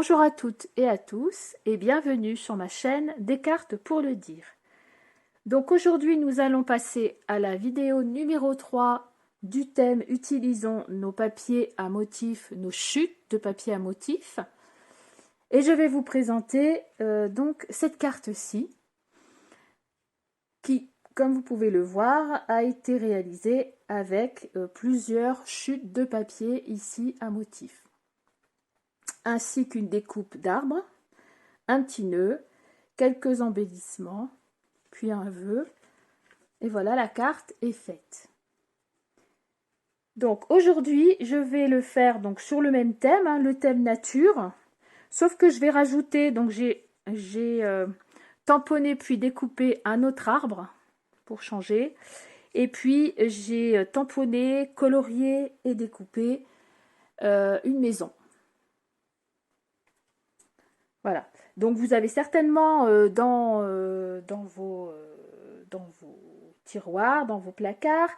Bonjour à toutes et à tous et bienvenue sur ma chaîne Des cartes pour le dire. Donc aujourd'hui nous allons passer à la vidéo numéro 3 du thème utilisons nos papiers à motifs, nos chutes de papier à motifs. Et je vais vous présenter donc cette carte-ci qui, comme vous pouvez le voir, a été réalisée avec plusieurs chutes de papier ici à motifs, ainsi qu'une découpe d'arbres, un petit nœud, quelques embellissements, puis un vœu, et voilà, la carte est faite. Donc aujourd'hui, je vais le faire donc sur le même thème, hein, le thème nature, sauf que je vais rajouter, donc j'ai tamponné puis découpé un autre arbre pour changer, et puis j'ai tamponné, colorié et découpé une maison. Voilà, donc vous avez certainement dans vos tiroirs, dans vos placards,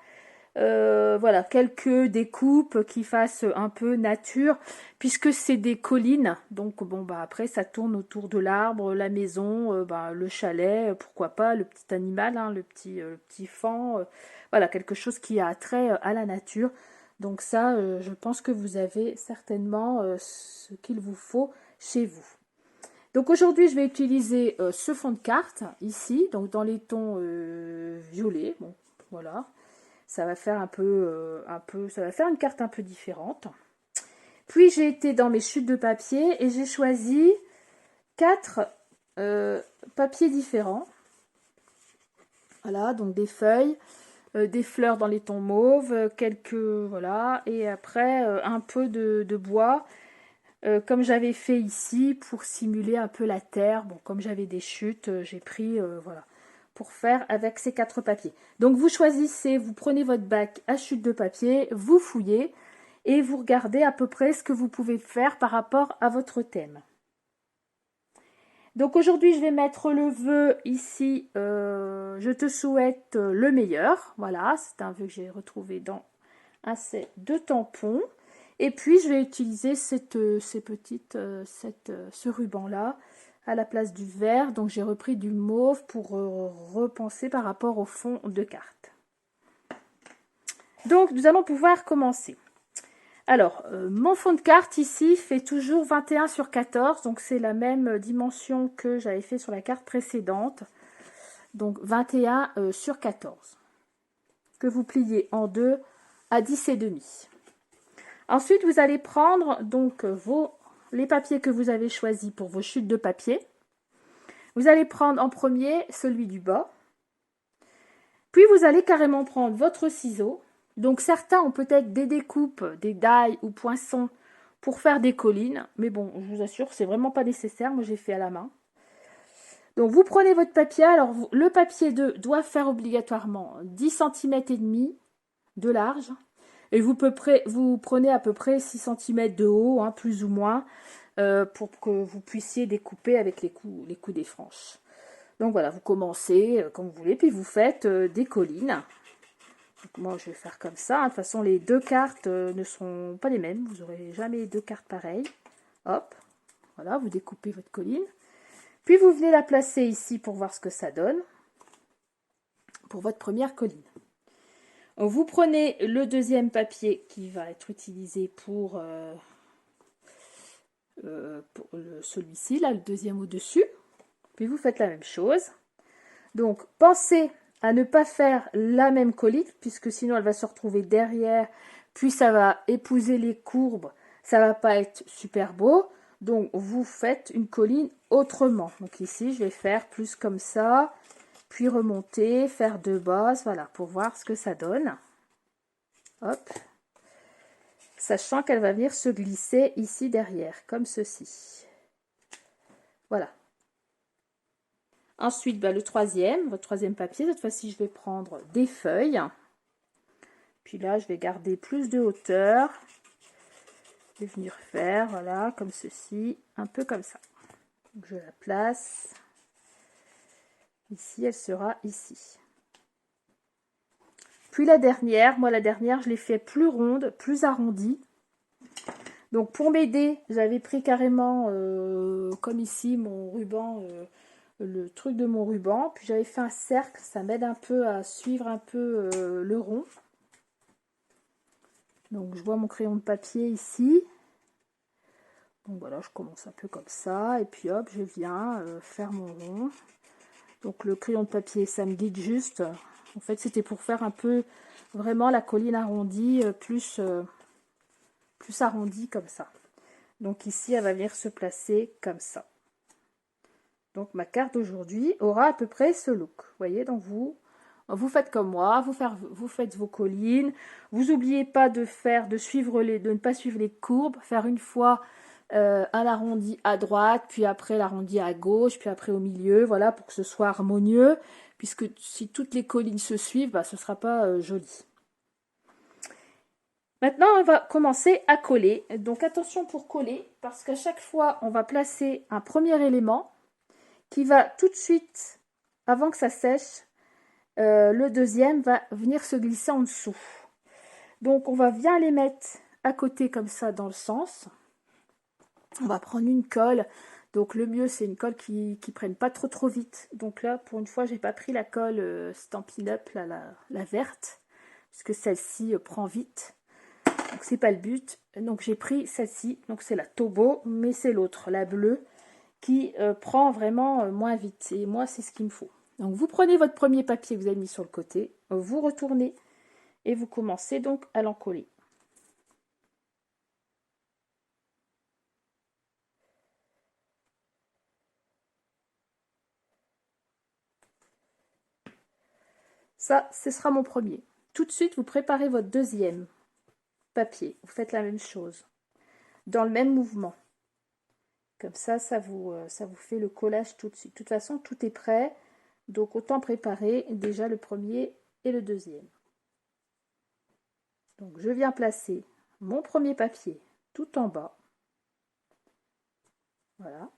voilà, quelques découpes qui fassent un peu nature, puisque c'est des collines, donc bon bah après ça tourne autour de l'arbre, la maison, le chalet, pourquoi pas, le petit animal, hein, le petit faon, voilà, quelque chose qui a trait à la nature. Donc ça, je pense que vous avez certainement ce qu'il vous faut chez vous. Donc aujourd'hui, je vais utiliser ce fond de carte ici, donc dans les tons violets. Bon, voilà, ça va faire ça va faire une carte un peu différente. Puis j'ai été dans mes chutes de papier et j'ai choisi 4 papiers différents. Voilà, donc des feuilles, des fleurs dans les tons mauves, quelques voilà, et après un peu de bois. Comme j'avais fait ici pour simuler un peu la terre, bon comme j'avais des chutes, j'ai pris voilà pour faire avec ces 4 papiers. Donc vous choisissez, vous prenez votre bac à chutes de papier, vous fouillez et vous regardez à peu près ce que vous pouvez faire par rapport à votre thème. Donc aujourd'hui je vais mettre le vœu ici, je te souhaite le meilleur, voilà, c'est un vœu que j'ai retrouvé dans un set de tampons. Et puis je vais utiliser ce ruban là à la place du vert, donc j'ai repris du mauve pour repenser par rapport au fond de carte. Donc nous allons pouvoir commencer. Alors mon fond de carte ici fait toujours 21 sur 14, donc c'est la même dimension que j'avais fait sur la carte précédente, donc 21 sur 14 que vous pliez en deux à 10,5. Ensuite, vous allez prendre donc les papiers que vous avez choisis pour vos chutes de papier. Vous allez prendre en premier celui du bas. Puis, vous allez carrément prendre votre ciseau. Donc, certains ont peut-être des découpes, des dailles ou poinçons pour faire des collines. Mais bon, je vous assure, c'est vraiment pas nécessaire. Moi, j'ai fait à la main. Donc, vous prenez votre papier. Alors, le papier doit faire obligatoirement 10 cm et demi de large. Et vous prenez à peu près 6 cm de haut, hein, plus ou moins, pour que vous puissiez découper avec les coups des franges. Donc voilà, vous commencez comme vous voulez, puis vous faites des collines. Donc moi, je vais faire comme ça. Hein. De toute façon, les deux cartes ne seront pas les mêmes. Vous n'aurez jamais deux cartes pareilles. Hop, voilà, vous découpez votre colline. Puis vous venez la placer ici pour voir ce que ça donne pour votre première colline. Vous prenez le deuxième papier qui va être utilisé pour celui-ci, là, le deuxième au-dessus. Puis vous faites la même chose. Donc, pensez à ne pas faire la même colline, puisque sinon elle va se retrouver derrière, puis ça va épouser les courbes, ça va pas être super beau. Donc, vous faites une colline autrement. Donc ici, je vais faire plus comme ça, puis remonter, faire deux bases, voilà, pour voir ce que ça donne. Hop, sachant qu'elle va venir se glisser ici derrière, comme ceci. Voilà. Ensuite, votre troisième papier, cette fois-ci, je vais prendre des feuilles. Puis là, je vais garder plus de hauteur. Je vais venir faire, voilà, comme ceci, un peu comme ça. Donc, je la place. Ici, elle sera ici. Puis la dernière, je l'ai fait plus ronde, plus arrondie. Donc pour m'aider, j'avais pris carrément, comme ici, mon ruban, le truc de mon ruban. Puis j'avais fait un cercle, ça m'aide un peu à suivre un peu le rond. Donc je vois mon crayon de papier ici. Donc voilà, je commence un peu comme ça. Et puis hop, je viens faire mon rond. Donc le crayon de papier, ça me guide juste. En fait, c'était pour faire un peu vraiment la colline arrondie, plus arrondie comme ça. Donc ici, elle va venir se placer comme ça. Donc ma carte d'aujourd'hui aura à peu près ce look. Vous voyez, donc vous faites comme moi, vous faites vos collines. Vous n'oubliez pas de ne pas suivre les courbes. Faire une fois un arrondi à droite, puis après l'arrondi à gauche, puis après au milieu. Voilà, pour que ce soit harmonieux. Puisque si toutes les collines se suivent, bah, ce ne sera pas joli. Maintenant, on va commencer à coller. Donc attention pour coller, parce qu'à chaque fois, on va placer un premier élément qui va tout de suite, avant que ça sèche, le deuxième va venir se glisser en dessous. Donc on va bien les mettre à côté comme ça dans le sens. On va prendre une colle. Donc le mieux c'est une colle qui prenne pas trop vite. Donc là pour une fois j'ai pas pris la colle Stampin' Up, la verte, parce que celle-ci prend vite. Donc c'est pas le but. Donc j'ai pris celle-ci. Donc c'est la Tobo, mais c'est l'autre, la bleue, qui prend vraiment moins vite. Et moi c'est ce qu'il me faut. Donc vous prenez votre premier papier que vous avez mis sur le côté, vous retournez et vous commencez donc à l'encoller. Ça, ce sera mon premier. Tout de suite, vous préparez votre deuxième papier. Vous faites la même chose, dans le même mouvement. Comme ça vous fait le collage tout de suite. De toute façon, tout est prêt. Donc, autant préparer déjà le premier et le deuxième. Donc, je viens placer mon premier papier tout en bas. Voilà.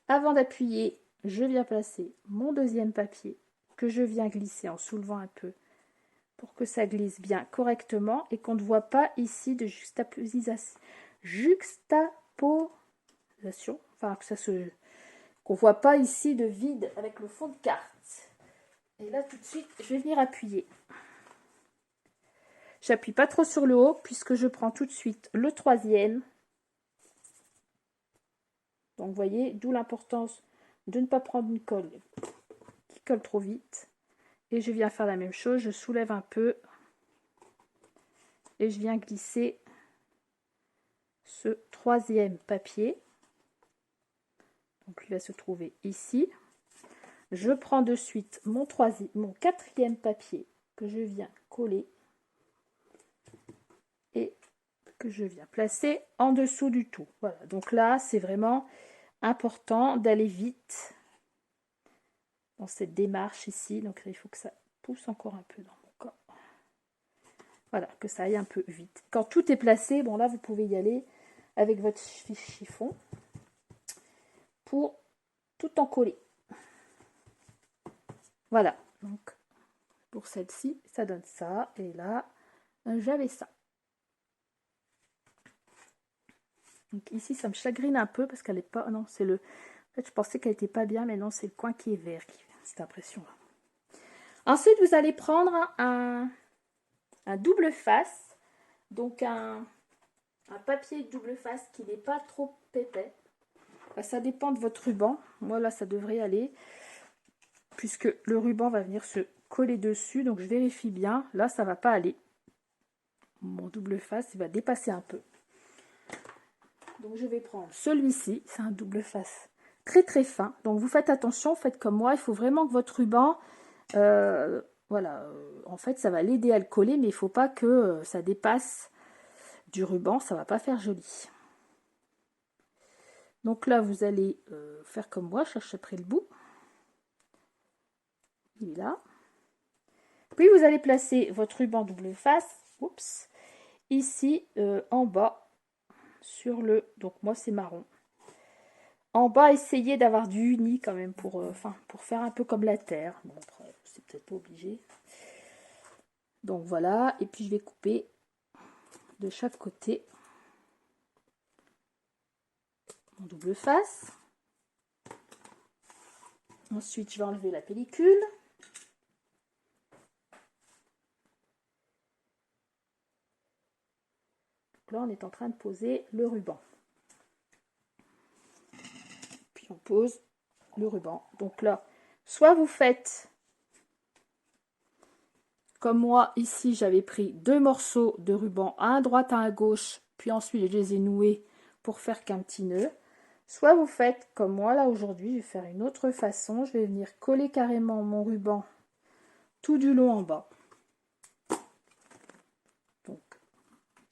Avant d'appuyer, je viens placer mon deuxième papier que je viens glisser en soulevant un peu pour que ça glisse bien correctement et qu'on ne voit pas ici de juxtaposition, enfin que ça se, qu'on voit pas ici de vide avec le fond de carte. Et là tout de suite, je vais venir appuyer. J'appuie pas trop sur le haut puisque je prends tout de suite le troisième. Donc vous voyez, d'où l'importance de ne pas prendre une colle qui colle trop vite. Et je viens faire la même chose, je soulève un peu et je viens glisser ce troisième papier. Donc il va se trouver ici. Je prends de suite mon quatrième papier que je viens coller et que je viens placer en dessous du tout. Voilà, donc là c'est vraiment important d'aller vite dans cette démarche ici. Donc il faut que ça pousse encore un peu dans mon corps. Voilà, que ça aille un peu vite. Quand tout est placé, bon là vous pouvez y aller avec votre chiffon pour tout en coller. Voilà, donc pour celle-ci, ça donne ça. Et là, j'avais ça. Donc ici, ça me chagrine un peu parce qu'elle n'est pas... Non, c'est le... En fait, je pensais qu'elle n'était pas bien, mais non, c'est le coin qui est vert qui fait cette impression-là. Ensuite, vous allez prendre un double face. Donc un papier double face qui n'est pas trop épais. Ça dépend de votre ruban. Moi, là, ça devrait aller. Puisque le ruban va venir se coller dessus. Donc, je vérifie bien. Là, ça ne va pas aller. Mon double face, il va dépasser un peu. Donc, je vais prendre celui-ci. C'est un double face très, très fin. Donc, vous faites attention. Faites comme moi. Il faut vraiment que votre ruban... voilà. En fait, ça va l'aider à le coller. Mais il ne faut pas que ça dépasse du ruban. Ça ne va pas faire joli. Donc là, vous allez faire comme moi. Cherchez après le bout. Il est là. Puis vous allez placer votre ruban double face, oups, ici en bas sur le, donc moi c'est marron. En bas, essayez d'avoir du uni quand même pour faire un peu comme la terre. Bon après, c'est peut-être pas obligé. Donc voilà, et puis je vais couper de chaque côté. en double face. Ensuite, je vais enlever la pellicule. Donc là, on est en train de poser le ruban. Puis on pose le ruban. Donc là, soit vous faites comme moi, ici, j'avais pris 2 morceaux de ruban, un à droite, un à gauche, puis ensuite je les ai noués pour faire qu'un petit nœud. Soit vous faites comme moi, là aujourd'hui, je vais faire une autre façon. Je vais venir coller carrément mon ruban tout du long en bas. Donc,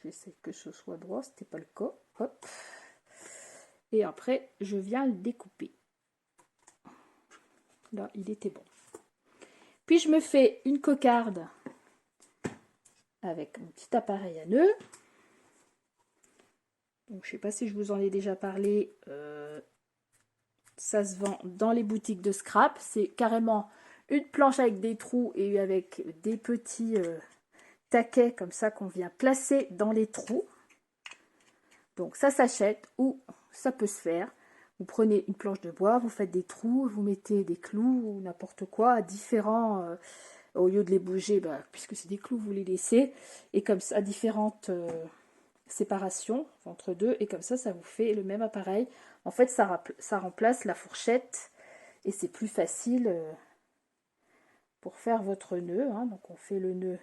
j'essaie que ce soit droit, ce n'était pas le cas. Hop. Et après, je viens le découper. Là, il était bon. Puis, je me fais une cocarde avec mon petit appareil à nœuds. Donc, je ne sais pas si je vous en ai déjà parlé. Ça se vend dans les boutiques de scrap. C'est carrément une planche avec des trous et avec des petits taquets comme ça qu'on vient placer dans les trous. Donc ça s'achète ou ça peut se faire. Vous prenez une planche de bois, vous faites des trous, vous mettez des clous ou n'importe quoi à différents... au lieu de les bouger, puisque c'est des clous, vous les laissez. Et comme ça, à différentes séparations entre deux. Et comme ça, ça vous fait le même appareil. En fait, ça remplace la fourchette. Et c'est plus facile pour faire votre nœud. Hein. Donc on fait le nœud.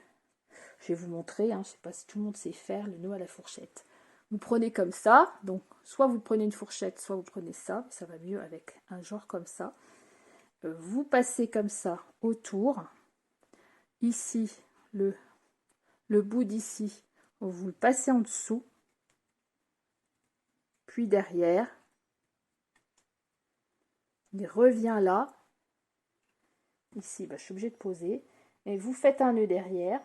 Je vais vous montrer. Je ne sais pas si tout le monde sait faire le nœud à la fourchette. Vous prenez comme ça. Donc soit vous prenez une fourchette, soit vous prenez ça. Ça va mieux avec un genre comme ça. Vous passez comme ça autour. Ici, le bout d'ici, vous le passez en dessous. Puis derrière, il revient là. Ici, je suis obligée de poser. Et vous faites un nœud derrière.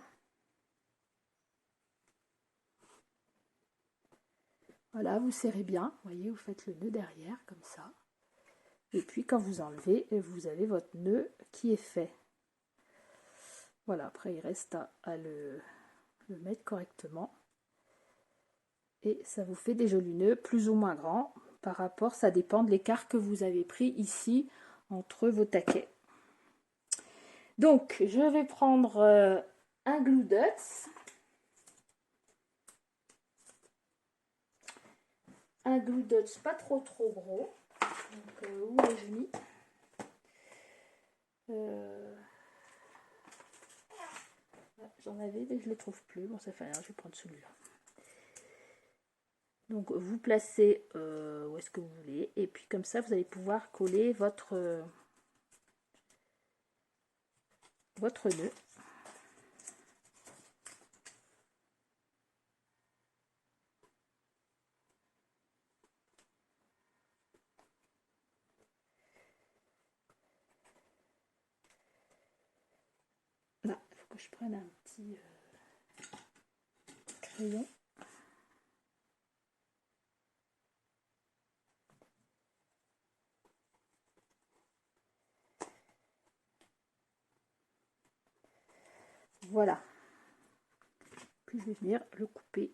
Voilà, vous serrez bien. Vous voyez, vous faites le nœud derrière, comme ça. Et puis, quand vous enlevez, vous avez votre nœud qui est fait. Voilà, après, il reste à le mettre correctement. Et ça vous fait des jolis nœuds, plus ou moins grands. Par rapport, ça dépend de l'écart que vous avez pris ici, entre vos taquets. Donc, je vais prendre un Glue Dots. Un Glue Dots pas trop gros. Donc, où ai-je mis J'en avais, mais je ne le trouve plus. Bon, ça fait rien, je vais prendre celui-là. Donc, vous placez où est-ce que vous voulez. Et puis, comme ça, vous allez pouvoir coller votre nœud. Là, il faut que je prenne un petit crayon. Voilà. Puis je vais venir le couper.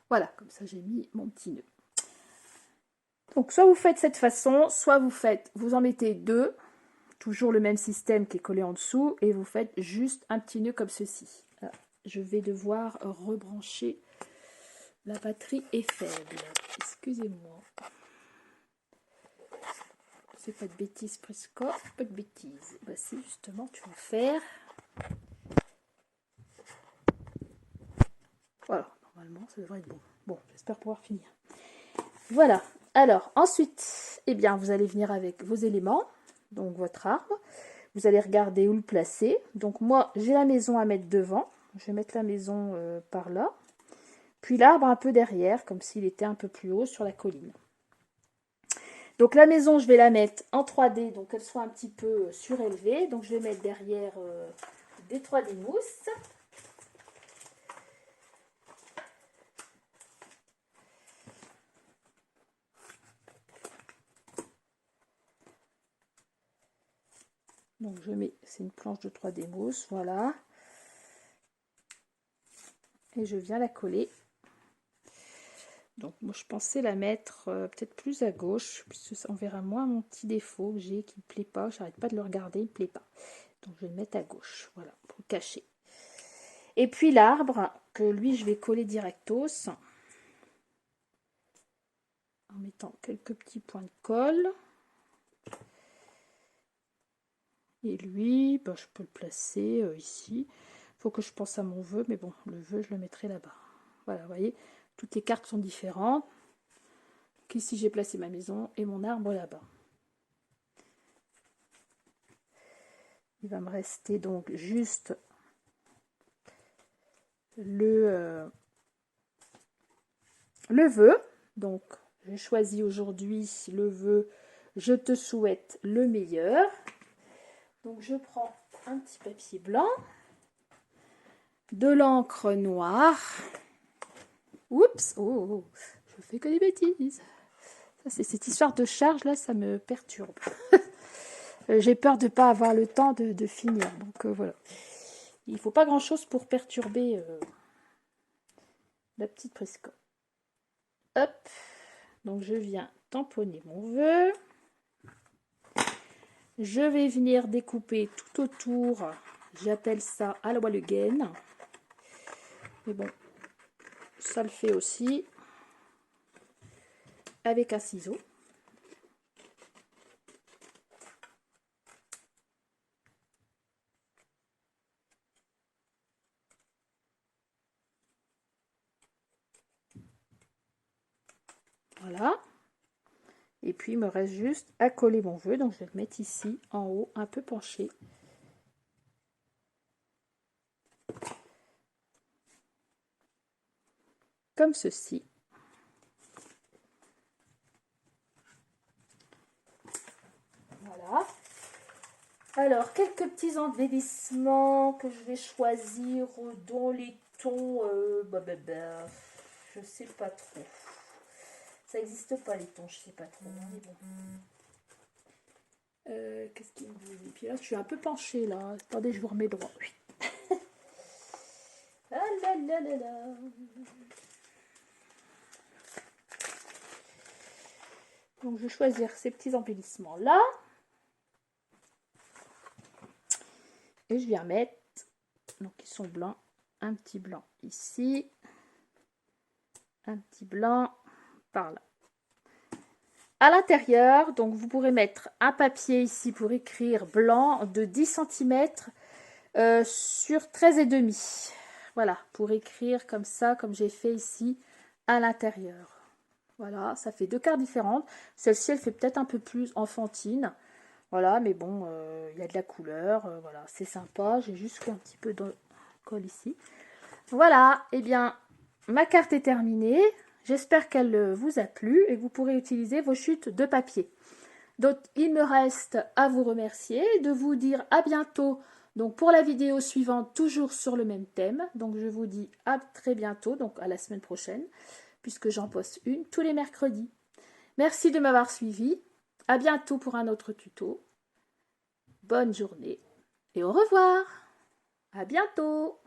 Voilà, comme ça j'ai mis mon petit nœud. Donc soit vous faites cette façon, soit vous en mettez deux, toujours le même système qui est collé en dessous, et vous faites juste un petit nœud comme ceci. Là, je vais devoir rebrancher. La batterie est faible. Excusez-moi. C'est pas de bêtises, presque. Pas de bêtises. Si justement tu vas faire. Voilà, normalement ça devrait être bon. Bon, j'espère pouvoir finir. Voilà. Alors ensuite, vous allez venir avec vos éléments, donc votre arbre. Vous allez regarder où le placer. Donc moi, j'ai la maison à mettre devant. Je vais mettre la maison par là. Puis l'arbre un peu derrière, comme s'il était un peu plus haut sur la colline. Donc la maison, je vais la mettre en 3D, donc qu'elle soit un petit peu surélevée. Donc je vais mettre derrière des 3D mousse. Donc je mets, c'est une planche de 3D mousse, voilà. et je viens la coller. Donc moi je pensais la mettre peut-être plus à gauche, puisque on verra moins mon petit défaut que j'ai qui ne me plaît pas. J'arrête pas de le regarder, il me plaît pas. Donc je vais le mettre à gauche, voilà, pour le cacher. Et puis l'arbre, que lui je vais coller directos, en mettant quelques petits points de colle. Et lui, ben, je peux le placer ici. Il faut que je pense à mon vœu, mais bon, le vœu, je le mettrai là-bas. Voilà, vous voyez, toutes les cartes sont différentes. Donc ici, j'ai placé ma maison et mon arbre là-bas. Il va me rester donc juste le vœu. Donc, j'ai choisi aujourd'hui le vœu « Je te souhaite le meilleur ». Donc, je prends un petit papier blanc, de l'encre noire. Oups, oh, je fais que des bêtises. C'est cette histoire de charge là, ça me perturbe. J'ai peur de ne pas avoir le temps de finir. Donc voilà. Il ne faut pas grand chose pour perturber la petite Prisca. Hop. Donc je viens tamponner mon vœu. Je vais venir découper tout autour. J'appelle ça à la le gain. Mais bon, ça le fait aussi. Avec un ciseau. Voilà. Et puis, il me reste juste à coller mon vœu. Donc, je vais le mettre ici, en haut, un peu penché. Comme ceci. Voilà. Alors, quelques petits embellissements que je vais choisir dans les tons... je sais pas trop. Ça n'existe pas les tons, je sais pas trop. Mais bon. Qu'est-ce qu'il me dit? Et puis là, je suis un peu penchée là. Attendez, je vous remets droit. Oui. Ah là là là là. Donc, je vais choisir ces petits embellissements là. Et je viens mettre, donc ils sont blancs, un petit blanc ici, un petit blanc par là. À l'intérieur, donc vous pourrez mettre un papier ici pour écrire blanc de 10 cm sur 13,5. Voilà, pour écrire comme ça, comme j'ai fait ici à l'intérieur. Voilà, ça fait deux cartes différentes. Celle-ci, elle fait peut-être un peu plus enfantine. Voilà, mais bon, il y a de la couleur. Voilà, c'est sympa. J'ai juste fait un petit peu de colle ici. Voilà, et bien, ma carte est terminée. J'espère qu'elle vous a plu et que vous pourrez utiliser vos chutes de papier. Donc, il me reste à vous remercier, de vous dire à bientôt. Donc, pour la vidéo suivante, toujours sur le même thème. Donc, je vous dis à très bientôt, donc à la semaine prochaine, puisque j'en poste une tous les mercredis. Merci de m'avoir suivi. À bientôt pour un autre tuto. Bonne journée et au revoir. À bientôt.